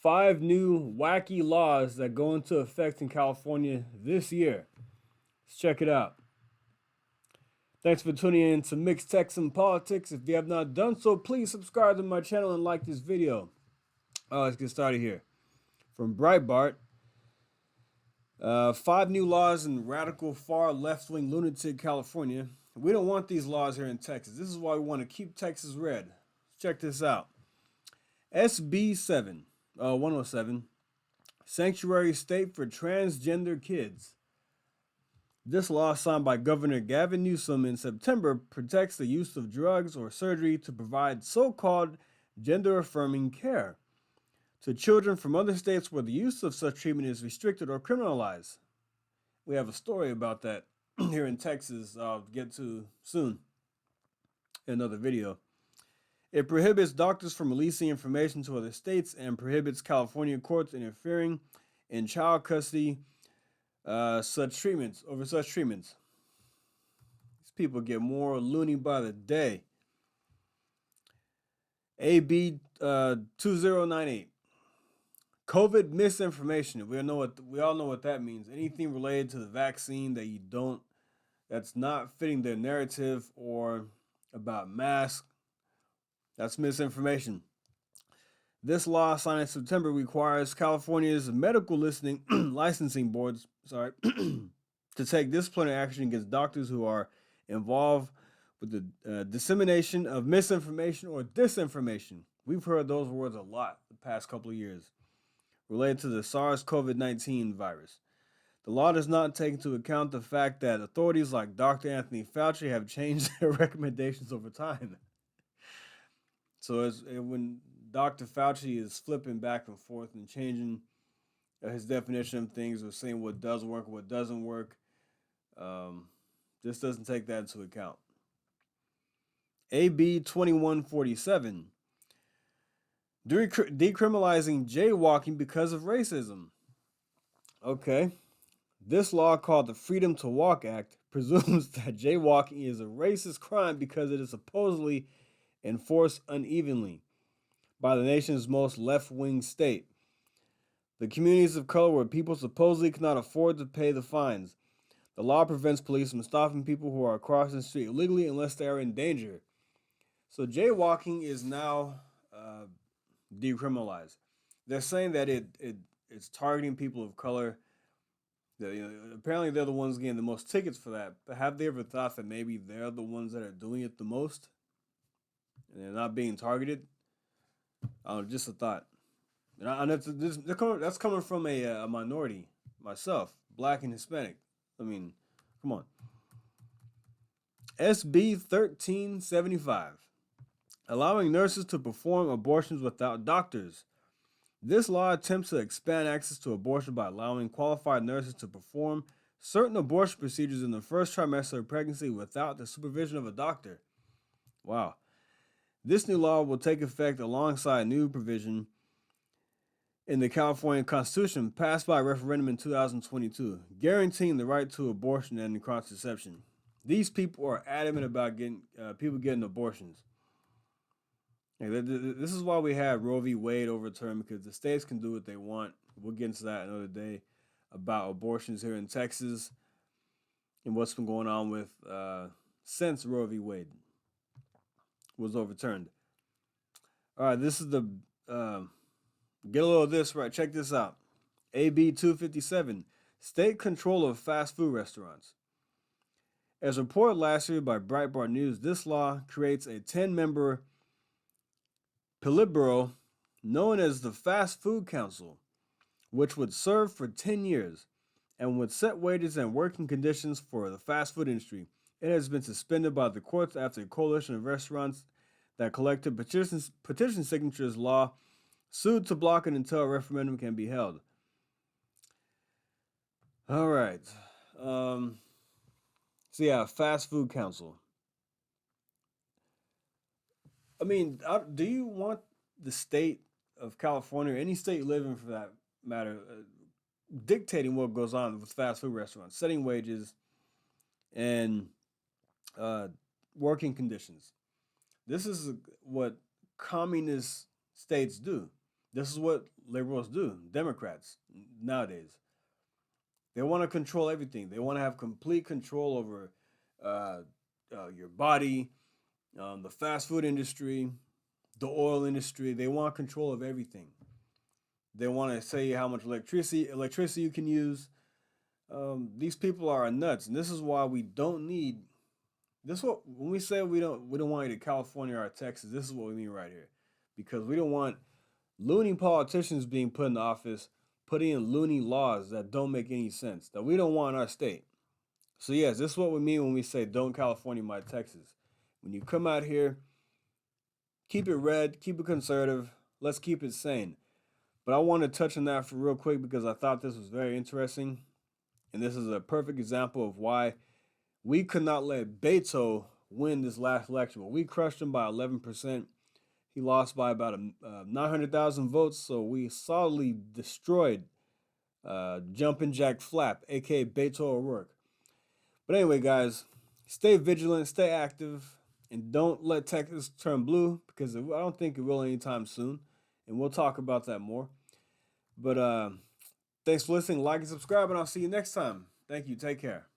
5 new wacky laws that go into effect in California this year. Let's check it out. Thanks for tuning in to Mixed Text and Politics. If you have not done so, please subscribe to my channel and like this video. Let's get started here. From Breitbart, 5 new laws in radical far left-wing lunatic California. We don't want these laws here in Texas. This is why we want to keep Texas red. Check this out. SB 107, Sanctuary State for Transgender Kids. This law, signed by Governor Gavin Newsom in September, protects the use of drugs or surgery to provide so-called gender-affirming care to children from other states where the use of such treatment is restricted or criminalized. We have a story about that here in Texas I'll get to soon in another video. It prohibits doctors from releasing information to other states and prohibits California courts interfering in child custody such treatments. These people get more loony by the day. AB 2098. COVID misinformation. We all know what that means. Anything related to the vaccine that's not fitting their narrative or about masks, that's misinformation. This law, signed in September, requires California's medical licensing boards, to take disciplinary action against doctors who are involved with the dissemination of misinformation or disinformation. We've heard those words a lot the past couple of years related to the SARS-CoV-19 virus. The law does not take into account the fact that authorities like Dr. Anthony Fauci have changed their recommendations over time. So when Dr. Fauci is flipping back and forth and changing his definition of things or saying what does work, what doesn't work, this doesn't take that into account. AB 2147, decriminalizing jaywalking because of racism. Okay. This law, called the Freedom to Walk Act, presumes that jaywalking is a racist crime because it is supposedly enforced unevenly by the nation's most left-wing state. The communities of color where people supposedly cannot afford to pay the fines. The law prevents police from stopping people who are crossing the street illegally unless they are in danger. So jaywalking is now decriminalized. They're saying that it's targeting people of color. Apparently they're the ones getting the most tickets for that. But have they ever thought that maybe they're the ones that are doing it the most and they're not being targeted? Just a thought. And that's coming from a minority, myself, black and Hispanic. I mean, come on. SB 1375, allowing nurses to perform abortions without doctors. This law attempts to expand access to abortion by allowing qualified nurses to perform certain abortion procedures in the first trimester of pregnancy without the supervision of a doctor. Wow. This new law will take effect alongside a new provision in the California Constitution passed by a referendum in 2022, guaranteeing the right to abortion and contraception. These people are adamant about people getting abortions. This is why we had Roe v. Wade overturned, because the states can do what they want. We'll get into that another day about abortions here in Texas and what's been going on with since Roe v. Wade was overturned. All right, this is the get a little of this right. Check this out. AB 257, state control of fast food restaurants. As reported last year by Breitbart News, this law creates a 10-member Politburo known as the Fast Food Council, which would serve for 10 years and would set wages and working conditions for the fast food industry. It has been suspended by the courts after a coalition of restaurants that collected petition signatures law sued to block it until a referendum can be held. All right. Fast Food Council. I mean, do you want the state of California, or any state you live in for that matter, dictating what goes on with fast food restaurants, setting wages and working conditions? This is what communist states do. This is what liberals do, Democrats nowadays. They want to control everything. They want to have complete control over uh, your body, the fast food industry, the oil industry. They want control of everything. They want to say how much electricity you can use. These people are nuts, and this is why we don't need this. What when we say we don't want you to California or Texas, this is what we mean right here, because we don't want loony politicians being put in office, putting in loony laws that don't make any sense, that we don't want in our state. So yes, this is what we mean when we say don't California my Texas. When you come out here, keep it red, keep it conservative. Let's keep it sane. But I want to touch on that for real quick because I thought this was very interesting. And this is a perfect example of why we could not let Beto win this last election. But we crushed him by 11%. He lost by about 900,000 votes. So we solidly destroyed Jumpin' Jack Flap, aka Beto O'Rourke. But anyway, guys, stay vigilant, stay active, and don't let Texas turn blue because I don't think it will anytime soon. And we'll talk about that more. But thanks for listening. Like and subscribe, and I'll see you next time. Thank you. Take care.